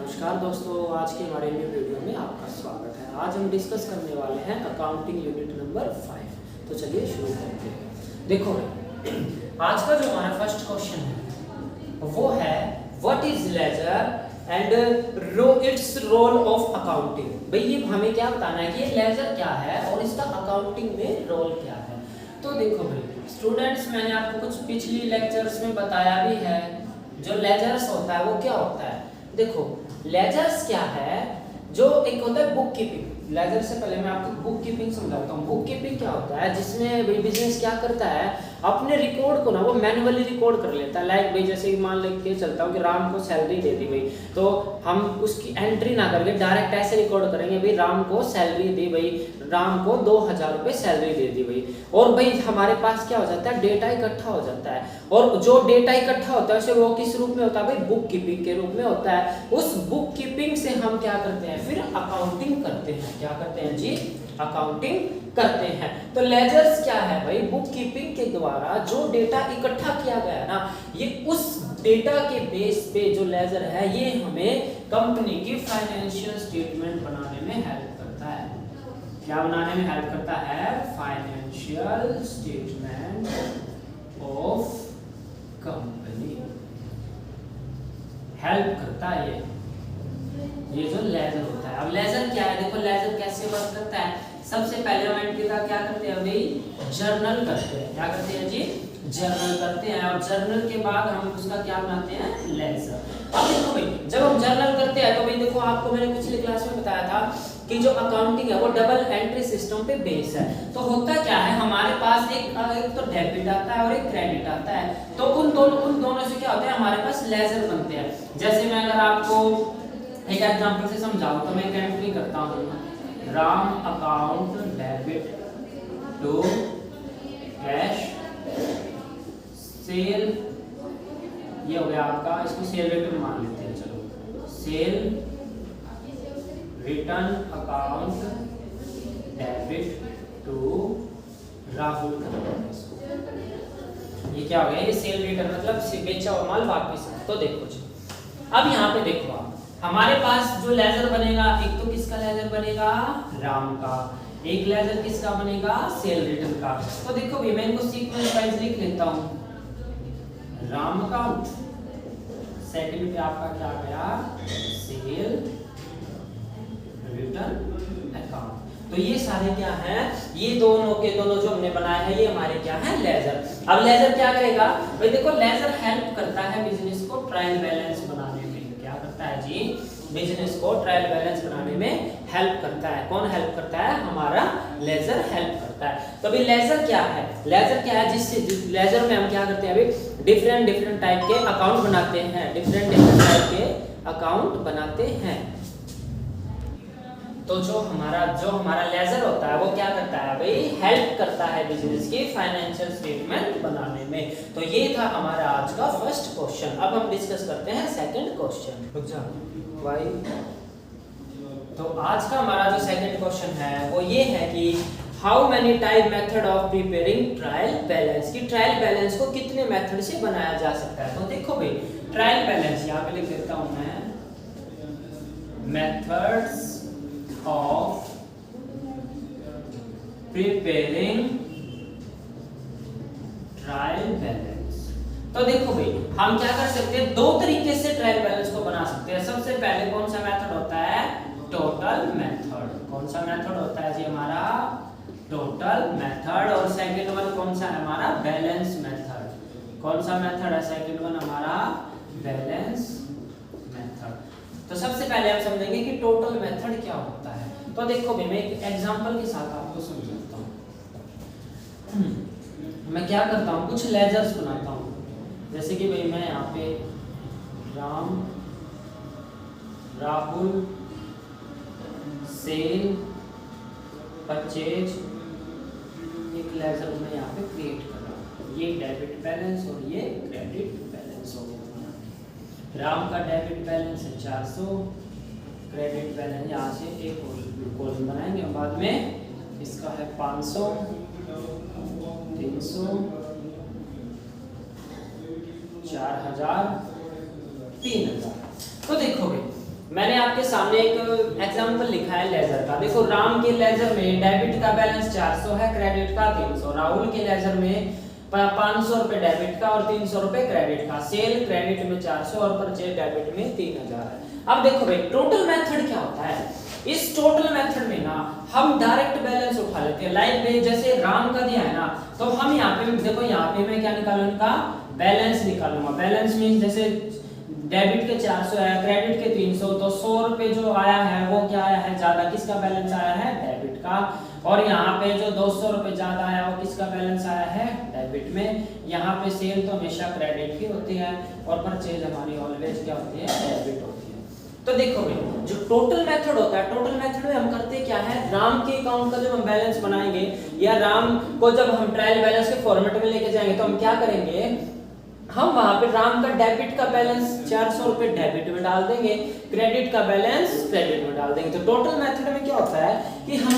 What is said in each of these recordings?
नमस्कार दोस्तों, आज के हमारे न्यू वीडियो में आपका स्वागत है। आज हम डिस्कस करने वाले हैं अकाउंटिंग यूनिट नंबर 5। तो चलिए शुरू करते हैं। देखो आज का जो हमारा फर्स्ट क्वेश्चन है वो है what is ledger and it's role of accounting. भाई ये हमें क्या बताना है कि ये लेजर क्या है और इसका अकाउंटिंग में रोल क्या है। तो देखो भाई स्टूडेंट्स, मैंने आपको कुछ पिछली लेक्चर्स में बताया भी है जो लेजर्स होता है वो क्या होता है। देखो लेजर्स क्या है, जो एक होता है बुक कीपिंग। लेजर से पहले मैं आपको बुक कीपिंग समझाता हूँ। बुक कीपिंग क्या होता है, जिसमें बिजनेस क्या करता है, अपने रिकॉर्ड को ना वो मैन्युअली रिकॉर्ड कर लेता है। लाइक भाई जैसे मान लेके चलता हूँ कि राम को सैलरी दे दी भाई, तो हम उसकी एंट्री ना करके डायरेक्ट ऐसे रिकॉर्ड करेंगे भाई राम को सैलरी दी भाई, राम को 2000 रुपये सैलरी दे दी भाई। और भाई हमारे पास क्या हो जाता है, डेटा इकट्ठा हो जाता है। और जो डेटा इकट्ठा होता है उसे वो किस रूप में होता है भाई, बुक कीपिंग के रूप में होता है। उस बुक कीपिंग से हम क्या करते हैं, फिर अकाउंटिंग करते हैं। क्या करते हैं जी, अकाउंटिंग करते हैं। तो लेजर्स क्या है भाई, बुक कीपिंग के द्वारा जो डेटा इकट्ठा किया गया है ना, ये उस डेटा के बेस पे जो लेजर है ये हमें कंपनी की फाइनेंशियल स्टेटमेंट बनाने में हेल्प करता है। क्या बनाने में हेल्प करता है, financial statement of company help करता है ये जो लेजर होता है। अब लेजर क्या है, देखो लेजर कैसे वर्क करता है। सबसे पहले हम एंट्री का क्या करते हैं भाई, जर्नल करते हैं। क्या करते हैं जी, जर्नल करते हैं। और जर्नल के बाद हम उसका क्या बनाते हैं, लेजर। अब देखो भाई जब हम जर्नल करते हैं तो भाई देखो आपको मैंने पिछली क्लास में बताया था कि जो अकाउंटिंग है वो डबल एंट्री सिस्टम पे बेस है। तो होता क्या है, हमारे पास एक तो डेबिट आता है और एक क्रेडिट आता है। तो उन दोनों से क्या होता है, हमारे पास लेजर बनते हैं। जैसे मैं अगर आपको एक एग्जांपल से समझाऊं तो मैं एक एंट्री करता हूं, Ram account debit to cash sale, ये हो गया आपका, इसको सेल रिटर्न मान लेते हैं। चलो sale return account debit to Rahul करते हैं इसको। ये क्या हो गया, ये सेल रिटर्न मतलब बेचा हुआ माल वापस। तो देखो जी अब यहाँ पे देखो आप, हमारे पास जो लेजर बनेगा, एक तो किसका लेजर बनेगा, राम का। एक लेजर किसका बनेगा, सेल रिटर्न का। तो देखो भी मैं इनको सीक्वेंस वाइज लिख लेता हूं। राम अकाउंट, सेकंड पे आपका क्या गया, सेल रिटर्न अकाउंट। तो ये सारे क्या हैं, ये दोनों के दोनों जो हमने बनाए हैं ये हमारे क्या है, लेजर। अब लेजर क्या करेगा भाई, देखो लेजर हेल्प करता है बिजनेस को ट्रायल बैलेंस बनाने में। क्या करता है जी, बिजनेस को ट्रायल बैलेंस बनाने में हेल्प करता है। कौन हेल्प करता है, हमारा लेजर हेल्प करता है। तो अभी लेजर क्या है, लेजर क्या है, जिससे लेजर में हम क्या करते हैं अभी, डिफरेंट टाइप के अकाउंट बनाते हैं। डिफरेंट टाइप के अकाउंट बनाते हैं। तो जो हमारा लेजर होता है वो क्या करता है भाई, हेल्प करता है बिजनेस की फाइनेंशियल स्टेटमेंट बनाने में। तो ये था हमारा आज का फर्स्ट क्वेश्चन। अब हम डिस्कस करते हैं सेकंड क्वेश्चन। वाई तो आज का हमारा जो सेकंड क्वेश्चन है वो ये है कि how many type method of preparing trial balance, की ट्रायल बैलेंस को कितने मेथड से बनाया जा सकता है। तो देखो भाई ट्रायल बैलेंस यहाँ पे लिख देता हूं मैं, methods of preparing trial balance। तो देखो भाई हम क्या कर सकते हैं, दो तरीके से ट्रायल बैलेंस को बना सकते हैं। सबसे पहले कौन सा मेथड होता है, टोटल मेथड। कौन सा मेथड होता है जी, हमारा टोटल मेथड। और सेकंड वन कौन सा है, हमारा बैलेंस मेथड। कौन सा मेथड है सेकंड वन, हमारा बैलेंस मेथड। तो सबसे पहले हम समझेंगे कि टोटल मेथड क्या होता है। तो देखो भाई मैं एक एग्जांपल के साथ आपको समझाता हूँ। मैं क्या करता हूँ, कुछ लेजर्स बनाता हूँ। जैसे कि भाई मैं यहाँ पे राम, राहुल, सेल, परचेज, एक लेजर मैं यहाँ पे क्रिएट कर रहा हूँ। ये डेबिट बैलेंस और ये क्रेडिट बैलेंस हो गया। राम का डेबिट बैलेंस है 400, क्रेडिट बैलेंस यहाँ से एक कॉलम बनाएंगे और बाद में इसका है 500, 300, 4000, 3000। तो देखो भाई मैंने आपके सामने एक एग्जांपल लिखा है लेजर का। देखो राम के लेजर में डेबिट का बैलेंस 400 है, क्रेडिट का 300। राहुल के लेजर में 500 रुपए डेबिट का और 300 रुपए क्रेडिट का। सेल क्रेडिट में 400 और परचेज डेबिट में 3000 है। अब देखो भाई टोटल मेथड क्या होता है, इस टोटल मेथड में ना हम डायरेक्ट बैलेंस उठा लेते हैं। लाइक जैसे राम का दिया है ना, तो हम यहाँ पे देखो, यहाँ पे मैं क्या निकालूंगा, इनका बैलेंस निकालूंगा। बैलेंस मीन जैसे डेबिट के 400 है, क्रेडिट के 300, तो 100 रुपए जो आया है वो क्या आया है ज्यादा, किसका बैलेंस आया है, डेबिट का। और यहाँ पे जो 200 रुपए ज्यादा आया वो किसका बैलेंस आया है, डेबिट में। यहाँ पे सेल तो हमेशा क्रेडिट की होती है और परचेज हमारी ऑलवेज क्या होती है, डेबिट होती है। तो देखो भाई जो टोटल मेथड होता है, टोटल मेथड में हम करते क्या है, राम के अकाउंट का जब हम बैलेंस बनाएंगे या राम को जब हम ट्रायल बैलेंस के फॉर्मेट में लेके जाएंगे तो हम क्या करेंगे, हम वहां पे राम का डेबिट का बैलेंस 400 रुपए डेबिट में डाल देंगे, क्रेडिट का बैलेंस क्रेडिट में डाल देंगे। तो टोटल मेथड में क्या होता है कि हम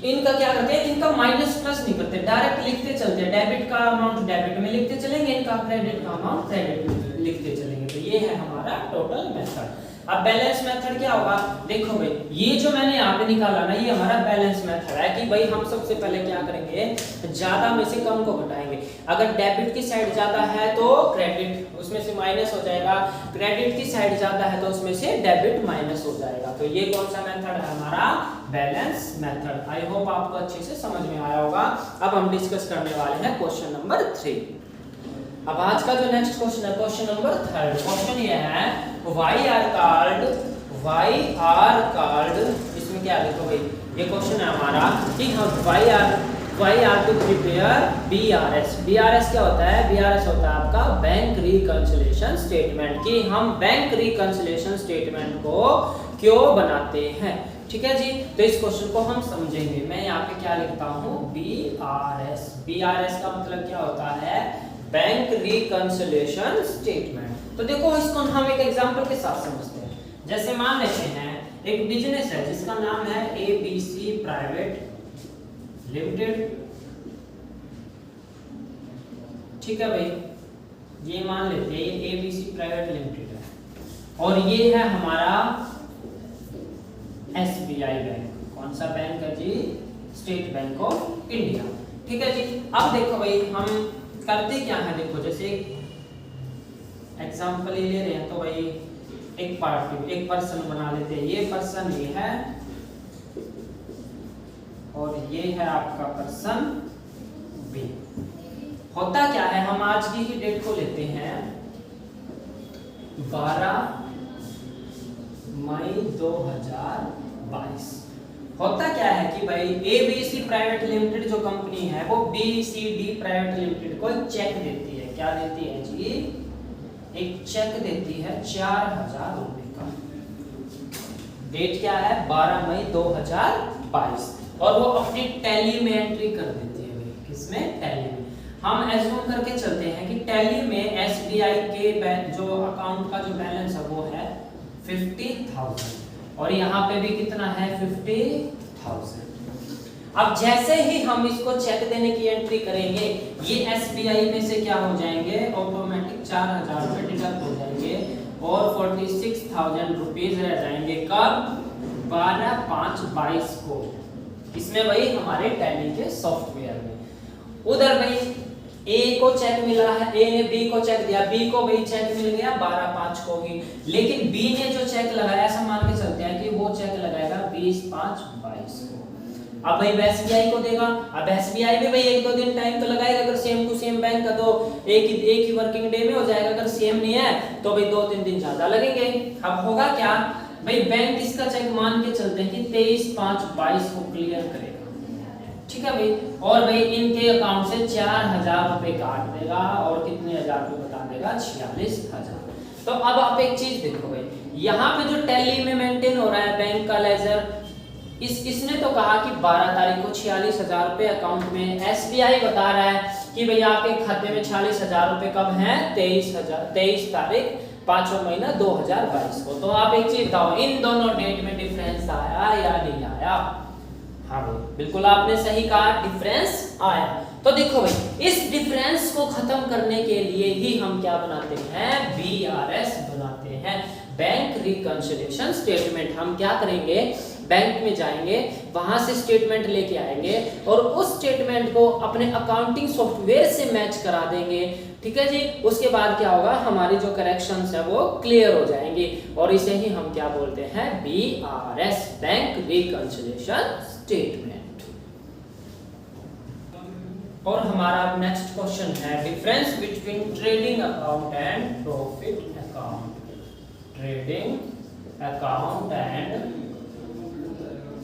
इनका क्या करते हैं, इनका माइनस प्लस नहीं करते, डायरेक्ट लिखते चलते हैं। डेबिट का अमाउंट डेबिट में लिखते चलेंगे, इनका क्रेडिट का अमाउंट क्रेडिट में लिखते चलेंगे। तो ये है हमारा टोटल मेथड। अब बैलेंस मेथड क्या होगा, देखो भाई ये जो मैंने यहाँ पे निकाला ना, ये हमारा बैलेंस मेथड है कि भाई हम सबसे पहले क्या करेंगे, ज्यादा में से कम को घटाएंगे। अगर डेबिट की साइड ज्यादा है तो क्रेडिट उसमें से माइनस हो जाएगा, क्रेडिट की साइड ज्यादा है तो उसमें से डेबिट माइनस हो जाएगा। तो ये कौन सा मेथड है, हमारा बैलेंस मेथड। आई होप आपको अच्छे से समझ में आया होगा। अब हम डिस्कस करने वाले हैं क्वेश्चन नंबर 3। अब आज का जो नेक्स्ट क्वेश्चन है, क्वेश्चन नंबर 3। क्वेश्चन ये है वाई आर कार्ड, इसमें क्या देखो भाई, ये क्वेश्चन है हमारा कि हम why are to prepare BRS. BRS क्या होता है, बीआरएस होता है आपका बैंक रिकंसिलिएशन स्टेटमेंट, कि हम बैंक रिकंसिलिएशन स्टेटमेंट को क्यों बनाते हैं। ठीक है जी, तो इस क्वेश्चन को हम समझेंगे। मैं यहाँ पे क्या लिखता हूँ, बीआरएस। बीआरएस का मतलब क्या होता है, बैंक रिकंसिलिएशन स्टेटमेंट। तो देखो इसको हम एक एग्जांपल के साथ समझते हैं। जैसे मान लेते हैं एक बिजनेस है जिसका नाम है एबीसी प्राइवेट लिमिटेड। ठीक है भाई, ये मान लेते हैं ये एबीसी प्राइवेट लिमिटेड है और ये है हमारा एसबीआई बैंक। कौन सा बैंक है जी, स्टेट बैंक ऑफ इंडिया। ठीक है जी, अब देखो भाई हम करते क्या है, देखो जैसे एग्जांपल ले रहे हैं तो भाई एक पार्टी, एक पर्सन बना लेते हैं। ये पर्सन ये है और ये है आपका पर्सन बी। होता क्या है, हम आज की ही डेट को लेते हैं 12 मई 2022। होता क्या है कि भाई एबीसी प्राइवेट लिमिटेड जो कंपनी है वो बीसीडी प्राइवेट लिमिटेड को एक चेक देती है। क्या देती है जी, एक चेक देती है 4000 रुपए का। डेट क्या है, 12 मई 2022 और वो अपनी टैली में एंट्री कर देती है भाई। किसमें, टैली में। हम एज्यूम करके चलते हैं कि टैली में एसबीआई के जो अकाउंट का जो बैलेंस है वो है 50,000 और यहाँ पे भी कितना है 50,000। अब जैसे ही हम इसको चेक देने की एंट्री करेंगे, ये एसबीआई में से क्या हो जाएंगे, ऑटोमेटिक 4000 रुपए डिडक्ट हो जाएंगे और 46,000 रुपीज रह जाएंगे। कब, 12/5/22 को। इसमें भाई हमारे टैली के सॉफ्टवेयर में। उधर भाई ए को चेक मिला है, ए ने बी को चेक दिया, बी को भाई चेक मिल गया 12/5 को ही, लेकिन बी ने जो चेक लगाया, ऐसा मान के चलते हैं कि वो चेक लगाएगा 20/5/22 को। अब भाई एसबीआई को देगा, अब एसबीआई भी भाई 1-2 दिन टाइम तो लगाएगा। अगर सेम टू सेम बैंक का तो एक ही वर्किंग डे में हो जाएगा, अगर सेम नहीं है तो भाई 2-3 दिन ज्यादा लगेंगे। अब होगा क्या भाई, बैंक इसका चेक मान के चलते हैं कि 23/5/22 को क्लियर करेगा। ठीक है भाई, और भाई इनके अकाउंट से 4000 रुपए काट देगा और कितने हजार रुपए बता देगा, 46,000। तो अब आप एक चीज देखो भाई, यहाँ पे जो टैली में मेंटेन हो रहा है बैंक का लेजर, इसने तो कहा कि 12 तारीख को 46,000 रुपए अकाउंट में। एसबीआई बता रहा है कि भाई आपके खाते में 46,000 रुपए कब है, 23 तारीख 5वां महीना 2022 को। तो आप एक चीज बताओ, इन दोनों डेट में डिफरेंस आया या नहीं आया। हाँ भाई बिल्कुल आपने सही कहा, डिफरेंस आया। तो देखो भाई इस डिफरेंस को खत्म करने के लिए ही हम क्या बनाते हैं, बीआरएस बनाते हैं। Bank reconciliation statement. हम क्या करेंगे, बैंक में जाएंगे, वहां से स्टेटमेंट लेके आएंगे और उस स्टेटमेंट को अपने अकाउंटिंग सॉफ्टवेयर से मैच करा देंगे। ठीक है जी। उसके बाद क्या होगा, हमारी जो करेक्शंस है वो क्लियर हो जाएंगी और इसे ही हम क्या बोलते हैं, BRS, बैंक रिकंसिलिएशन स्टेटमेंट। और हमारा नेक्स्ट क्वेश्चन है difference between trading account and profit account. Trading account and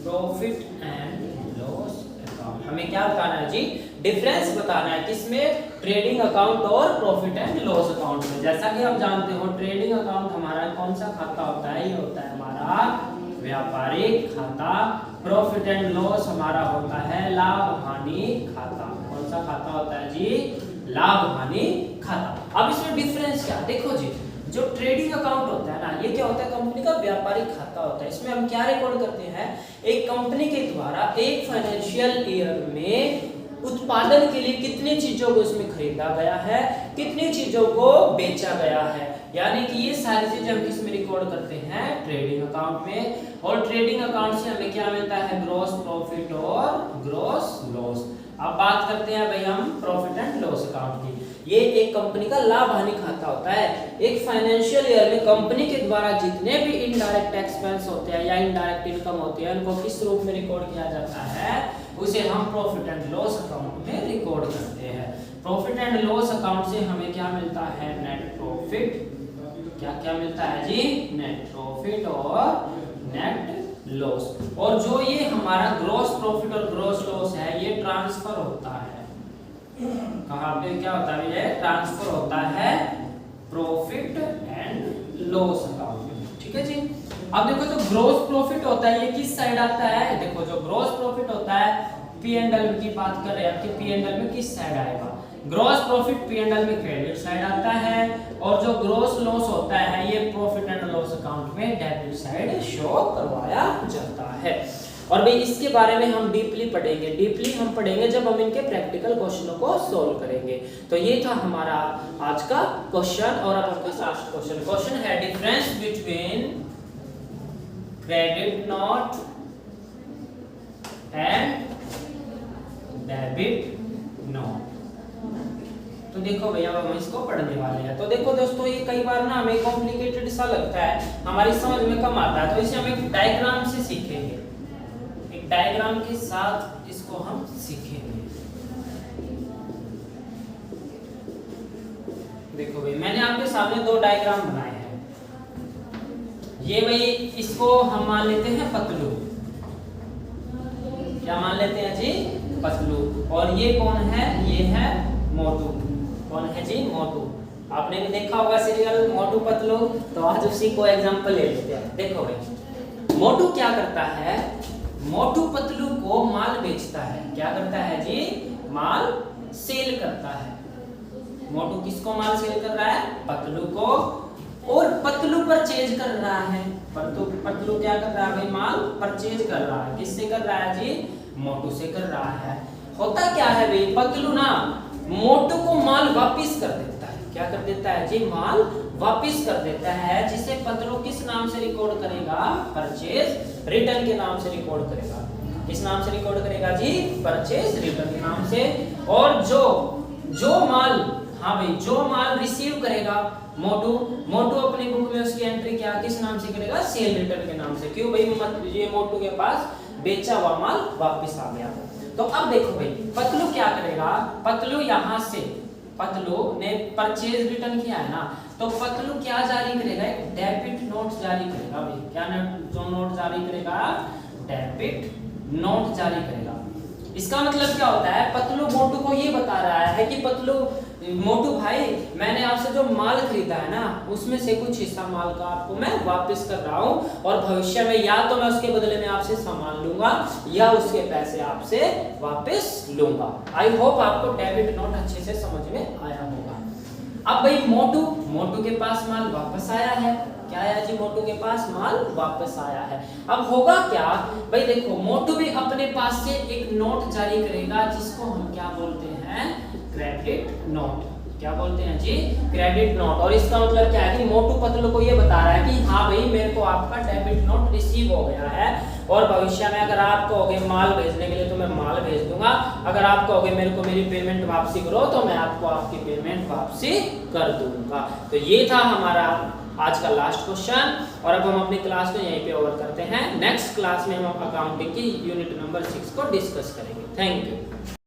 profit and loss account. हमें क्या बताना है जी, डिफरेंस बताना है किसमें, ट्रेडिंग अकाउंट और प्रॉफिट एंड लॉस अकाउंट में। जैसा कि आप जानते हो ट्रेडिंग अकाउंट हमारा कौन सा खाता होता है, ये होता है हमारा व्यापारिक खाता। प्रॉफिट एंड लॉस हमारा होता है लाभ हानि खाता। कौन सा खाता होता है जी, लाभ हानि खाता। अब इसमें डिफरेंस क्या, देखो जी, जो ट्रेडिंग अकाउंट होता है ना, ये क्या होता है, कंपनी का व्यापारिक खाता होता है। इसमें हम क्या रिकॉर्ड करते हैं, एक कंपनी के द्वारा एक फाइनेंशियल ईयर में उत्पादन के लिए कितनी चीजों को इसमें खरीदा गया है, कितनी चीजों को बेचा गया है, यानी कि ये सारी चीजें हम किसमें रिकॉर्ड करते हैं, ट्रेडिंग अकाउंट में। और ट्रेडिंग अकाउंट से हमें क्या मिलता है, ग्रॉस प्रॉफिट और ग्रॉस लॉस। अब बात करते हैं भाई हम प्रॉफिट एंड लॉस अकाउंट की। ये एक कंपनी का लाभ हानि खाता होता है। एक फाइनेंशियल ईयर में कंपनी के द्वारा जितने भी इनडायरेक्ट एक्सपेंस होते हैं या इनडायरेक्ट इनकम होती है, उनको किस रूप में रिकॉर्ड किया जाता है, उसे हम प्रॉफिट एंड लॉस अकाउंट में रिकॉर्ड करते हैं। प्रॉफिट एंड लॉस अकाउंट से हमें क्या मिलता है, नेट प्रॉफिट। क्या क्या मिलता है जी, नेट प्रॉफिट और नेट लॉस। और जो ये हमारा ग्रॉस प्रॉफिट और ग्रॉस लॉस है, ये ट्रांसफर होता है कहाँ पे, क्या होता है, ये ट्रांसफर होता है प्रॉफिट एंड लॉस अकाउंट में। ठीक है जी। अब देखो जो ग्रॉस प्रॉफिट होता है ये किस साइड आता है, देखो जो ग्रॉस प्रॉफिट होता है P&L की बात कर रहे हैं, आपके P&L में किस साइड आएगा, ग्रॉस प्रॉफिट P&L में क्रेडिट साइड आता है और जो ग्रॉस लॉस होता है ये प्रॉफिट एंड लॉस अकाउंट में डेबिट साइड शो करवाया जाता है। और भाई इसके बारे में हम डीपली पढ़ेंगे जब हम इनके प्रैक्टिकल क्वेश्चनों को सॉल्व करेंगे। तो ये था हमारा आज का क्वेश्चन। और अब आपका लास्ट क्वेश्चन है difference between credit note and debit note. तो देखो भैया हम इसको पढ़ने वाले हैं। तो देखो दोस्तों, ये कई बार ना हमें कॉम्प्लिकेटेड सा लगता है, हमारी समझ में कम आता है, तो इसे हम एक डायग्राम से सीखेंगे। एक डायग्राम के साथ इसको हम सीखेंगे। देखो भाई मैंने आपके सामने दो डायग्राम बनाए हैं। ये भाई इसको हम मान लेते हैं पतलू। क्या मान लेते हैं जी, पतलू। और ये कौन है, ये है मोटू। कौन है जी, मोटू। आपने भी देखा होगा सीरियल मोटू पतलू, तो आज उसी को एग्जांपल ले लेते हैं। देखो भाई मोटू क्या करता है, मोटू पतलू को माल बेचता है। क्या करता है जी, माल सेल करता है। मोटू किसको माल सेल कर रहा है, पतलू को। और पतलू परचेज कर रहा है। पतलू क्या कर रहा है भाई, माल परचेज कर रहा है। किससे कर रहा है जी, मोटू से कर रहा है। होता क्या है भाई, पतलू ना मोटू को माल वापस कर देता है। क्या कर देता है जी, माल वापस कर देता है, जिसे पतलू किस नाम से रिकॉर्ड करेगा, परचेज रिटर्न के नाम से रिकॉर्ड करेगा। किस नाम से रिकॉर्ड करेगा जी, परचेज रिटर्न के नाम से। और जो माल, हाँ भाई जो माल रिसीव करेगा मोटू अपनी बुक में उसकी एंट्री क्या किस नाम से करेगा, सेल रिटर्न के नाम से। क्यों भाई, ये मोटू के पास बेचा हुआ माल वापस आ गया। तो अब देखो भाई पतलू क्या करेगा, पतलू यहाँ से, पतलू ने परचेज रिटर्न किया है ना, तो पतलू क्या जारी करेगा, एक डेबिट नोट जारी करेगा भाई। क्या जो नोट जारी करेगा, डेबिट नोट जारी करेगा। इसका मतलब क्या होता है, पतलू मोटू को ये बता रहा है कि मोटू भाई मैंने आपसे जो माल खरीदा है ना, उसमें से कुछ हिस्सा माल का आपको मैं वापस कर रहा हूँ, और भविष्य में या तो मैं उसके बदले में आपसे सामान लूंगा या उसके पैसे आपसे वापस लूंगा। आई होप आपको डेबिट नोट अच्छे से समझ में आया होगा। अब भाई मोटू के पास माल वापस आया है। क्या आया जी, मोटू के पास माल वापस आया है। अब होगा क्या भाई, देखो मोटू भी अपने पास से एक नोट जारी करेगा, जिसको हम क्या बोलते हैं, क्रेडिट नोट। क्या बोलते हैं जी, क्रेडिट नोट। और इसका मतलब क्या है कि मोटू पतलू को ये बता रहा है कि हाँ भाई मेरे को आपका डेबिट नोट रिसीव हो गया है, और भविष्य में अगर आप कहोगे माल भेजने के लिए तो मैं माल भेज दूंगा, अगर आप कहोगे मेरे को मेरी पेमेंट वापसी करो तो मैं आपको आपकी पेमेंट वापसी कर दूंगा। तो ये था हमारा आज का लास्ट क्वेश्चन, और अब हम अपनी क्लास को यहीं पे ओवर करते हैं। नेक्स्ट क्लास में हम अकाउंटिंग की यूनिट नंबर 6 को डिस्कस करेंगे। Thank you.